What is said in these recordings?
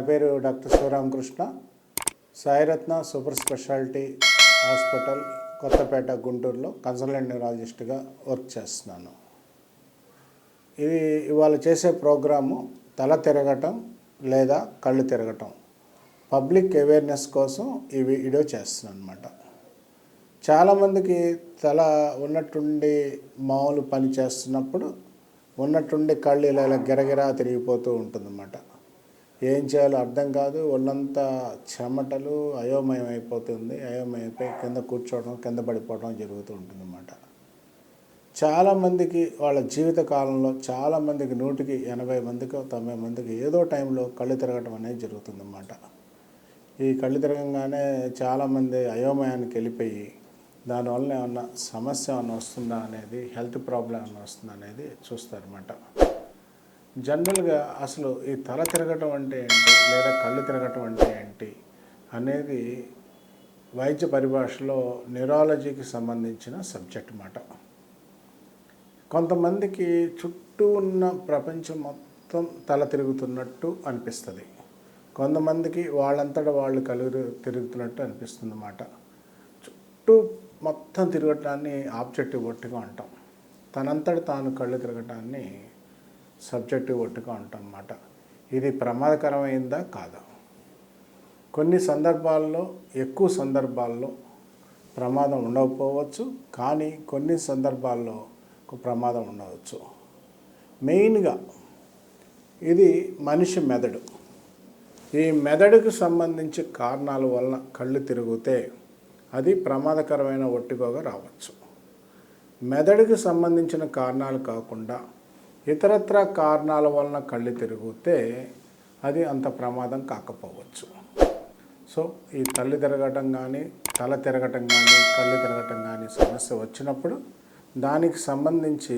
పేరు doctor Sivaramakrishna. Sairatna super speciality hospital Kothapeta గుంటూరులో consultant న్యూరాలజిస్ట్గా work చేస్తున్నాను. ఇవాళ చేసే ప్రోగ్రాము తల తిరగటం లేదా కళ్ళు తిరగటం పబ్లిక్ అవేర్నెస్ కోసం ఈ వీడియో చేస్తున్నాను అనమాట. చాలామందికి తల ఉన్నట్టుండి మామూలు పని చేస్తున్నప్పుడు ఉన్నట్టుండి కళ్ళు ఇలా గిరగిరా తిరిగిపోతూ ఉంటుందన్నమాట. ఏం చేయాలో అర్థం కాదు, ఒళ్ళంతా చెమటలు, అయోమయం అయిపోతుంది. అయోమయం అయిపోయి కింద కూర్చోవడం, కింద పడిపోవడం జరుగుతూ ఉంటుందన్నమాట. చాలామందికి వాళ్ళ జీవిత కాలంలో చాలామందికి 100కి 80 మందికి 90 మందికి ఏదో టైంలో కళ్ళు తిరగటం అనేది జరుగుతుందన్నమాట. ఈ కళ్ళు తిరగంగానే చాలామంది అయోమయానికి వెళ్ళిపోయి దానివల్ల ఏమన్నా సమస్య ఏమన్నా వస్తుందా అనేది, హెల్త్ ప్రాబ్లం ఏమన్నా వస్తుందా అనేది చూస్తారన్నమాట. జనరల్గా అసలు ఈ తల తిరగటం అంటే ఏంటి, లేదా కళ్ళు తిరగటం అంటే ఏంటి అనేది వైద్య పరిభాషలో న్యూరాలజీకి సంబంధించిన సబ్జెక్ట్ మాట. కొంతమందికి చుట్టూ ఉన్న ప్రపంచం మొత్తం తల తిరుగుతున్నట్టు అనిపిస్తుంది, కొంతమందికి వాళ్ళంతటా వాళ్ళు కళ్ళు తిరుగుతున్నట్టు అనిపిస్తుంది అన్నమాట. చుట్టూ మొత్తం తిరగటాన్ని ఆబ్జెక్టివ్ ఒట్టుగా అంటాం, తనంతట తాను కళ్ళు తిరగటాన్ని సబ్జెక్టివ్ ఒట్టుగా ఉంటాం అన్నమాట. ఇది ప్రమాదకరమైందా కాదా? కొన్ని సందర్భాల్లో, ఎక్కువ సందర్భాల్లో ప్రమాదం ఉండకపోవచ్చు, కానీ కొన్ని సందర్భాల్లో ప్రమాదం ఉండవచ్చు. మెయిన్గా ఇది మనిషి మెదడు. ఈ మెదడుకు సంబంధించి కారణాల వలన కళ్ళు తిరిగితే అది ప్రమాదకరమైన ఒట్టిగోగా రావచ్చు. మెదడుకు సంబంధించిన కారణాలు కాకుండా ఇతరత్ర కారణాల వలన కళ్ళు తిరిగితే అది అంత ప్రమాదం కాకపోవచ్చు. సో ఈ తల తిరగటం కానీ, కళ్ళు తిరగటం కానీ సమస్య వచ్చినప్పుడు దానికి సంబంధించి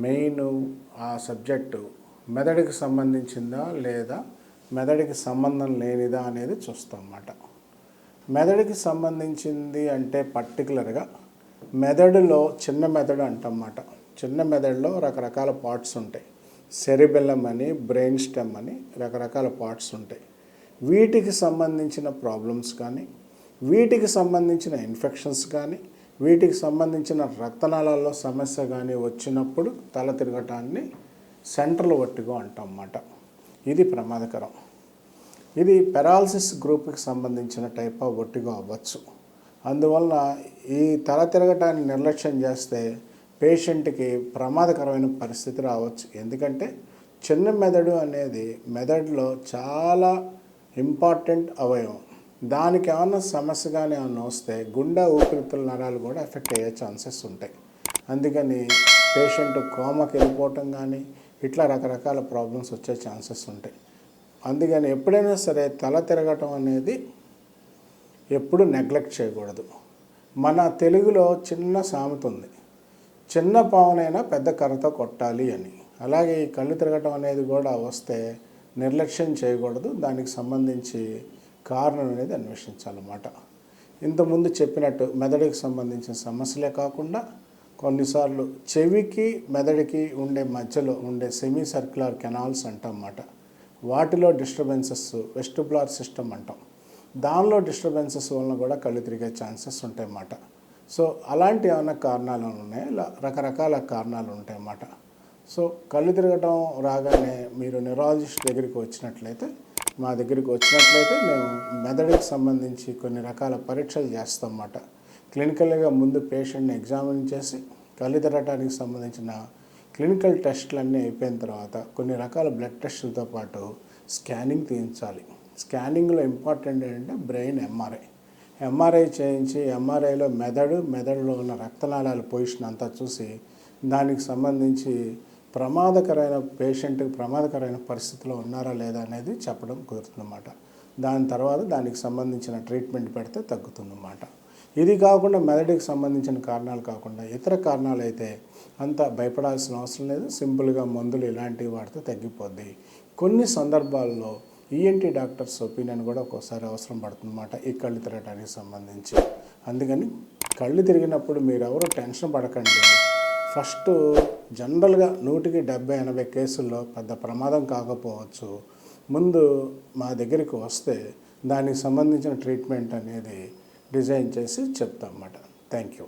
మెయిన్ ఆ సబ్జెక్టు మెదడుకి సంబంధించిందా లేదా మెదడుకి సంబంధం లేనిదా అనేది చూస్తాం అన్నమాట. మెదడుకి సంబంధించింది అంటే పర్టికులర్గా మెదడులో చిన్న మెదడు అంటన్నమాట. చిన్న మెదడులో రకరకాల పార్ట్స్ ఉంటాయి. సెరిబెల్లం అని, బ్రెయిన్ స్టెమ్ అని రకరకాల పార్ట్స్ ఉంటాయి. వీటికి సంబంధించిన ప్రాబ్లమ్స్ కానీ, వీటికి సంబంధించిన ఇన్ఫెక్షన్స్ కానీ, వీటికి సంబంధించిన రక్తనాళాల్లో సమస్య కానీ వచ్చినప్పుడు తల తిరగటాన్ని సెంట్రల్ వర్టిగో అంటాం అన్నమాట. ఇది ప్రమాదకరం. ఇది పెరాలసిస్ గ్రూప్కి సంబంధించిన టైప్ ఆఫ్ వర్టిగో అవ్వచ్చు. అందువల్ల ఈ తల తిరగటాన్ని నిర్లక్ష్యం చేస్తే పేషెంట్కి ప్రమాదకరమైన పరిస్థితి రావచ్చు. ఎందుకంటే చిన్న మెదడు అనేది మెదడులో చాలా ఇంపార్టెంట్ అవయవం. దానికి ఏమన్నా సమస్య కానీ ఏమన్నా వస్తే గుండె, ఊపిరితిత్తుల నరాలు కూడా ఎఫెక్ట్ అయ్యే ఛాన్సెస్ ఉంటాయి. అందుకని పేషెంట్ కోమాకి వెళ్ళిపోవటం కానీ ఇట్లా రకరకాల ప్రాబ్లమ్స్ వచ్చే ఛాన్సెస్ ఉంటాయి. అందుకని ఎప్పుడైనా సరే తల తిరగటం అనేది ఎప్పుడు నెగ్లెక్ట్ చేయకూడదు. మన తెలుగులో చిన్న సామెత ఉంది, చిన్న పావునైనా పెద్ద కర్రతో కొట్టాలి అని. అలాగే ఈ కళ్ళు తిరగటం అనేది కూడా వస్తే నిర్లక్ష్యం చేయకూడదు. దానికి సంబంధించి కారణం అనేది అన్వేషించాలన్నమాట. ఇంతకుముందు చెప్పినట్టు మెదడుకి సంబంధించిన సమస్యలే కాకుండా కొన్నిసార్లు చెవికి మెదడుకి ఉండే మధ్యలో ఉండే సెమీ సర్క్యులర్ కెనాల్స్ అంటామన్నమాట. వాటిలో డిస్టర్బెన్సెస్, వెస్టిబులర్ సిస్టమ్ అంటాం, దానిలో డిస్టర్బెన్సెస్ వలన కూడా కళ్ళు తిరిగే ఛాన్సెస్ ఉంటాయన్నమాట. సో అలాంటి ఏమైనా కారణాలు ఉన్నాయి, ఇలా రకరకాల కారణాలు ఉంటాయన్నమాట. సో కళ్ళు తిరగటం రాగానే మీరు న్యూరాలజిస్ట్ దగ్గరికి వచ్చినట్లయితే, మా దగ్గరికి వచ్చినట్లయితే మేము మెదడుకి సంబంధించి కొన్ని రకాల పరీక్షలు చేస్తాం అన్నమాట. క్లినికల్గా ముందు పేషెంట్ని ఎగ్జామిన్ చేసి కళ్ళు తిరగటానికి సంబంధించిన క్లినికల్ టెస్టులన్నీ అయిపోయిన తర్వాత కొన్ని రకాల బ్లడ్ టెస్టులతో పాటు స్కానింగ్ తీయించాలి. స్కానింగ్లో ఇంపార్టెంట్ ఏంటంటే బ్రెయిన్ ఎంఆర్ఐ చేయించి ఎంఆర్ఐలో మెదడులో ఉన్న రక్తనాళాల పొజిషన్ అంతా చూసి దానికి సంబంధించి పేషెంట్కి ప్రమాదకరమైన పరిస్థితిలో ఉన్నారా లేదా అనేది చెప్పడం కుదురుతుందన్నమాట. దాని తర్వాత దానికి సంబంధించిన ట్రీట్మెంట్ పెడితే తగ్గుతుందన్నమాట. ఇది కాకుండా మెదడుకి సంబంధించిన కారణాలు కాకుండా ఇతర కారణాలు అయితే అంత భయపడాల్సిన అవసరం లేదు. సింపుల్గా మందులు ఇలాంటివి వాడితే తగ్గిపోద్ది. కొన్ని సందర్భాల్లో ఈఎన్టీ డాక్టర్స్ ఒపీనియన్ కూడా ఒక్కోసారి అవసరం పడుతుందన్నమాట ఈ కళ్ళు తిరగటానికి సంబంధించి. అందుకని కళ్ళు తిరిగినప్పుడు మీరెవరూ టెన్షన్ పడకండి. ఫస్ట్ జనరల్గా 100కి 70-80 కేసుల్లో పెద్ద ప్రమాదం కాకపోవచ్చు. ముందు మా దగ్గరికి వస్తే దానికి సంబంధించిన ట్రీట్మెంట్ అనేది డిజైన్ చేసి చెప్తాం అన్నమాట. Thank you.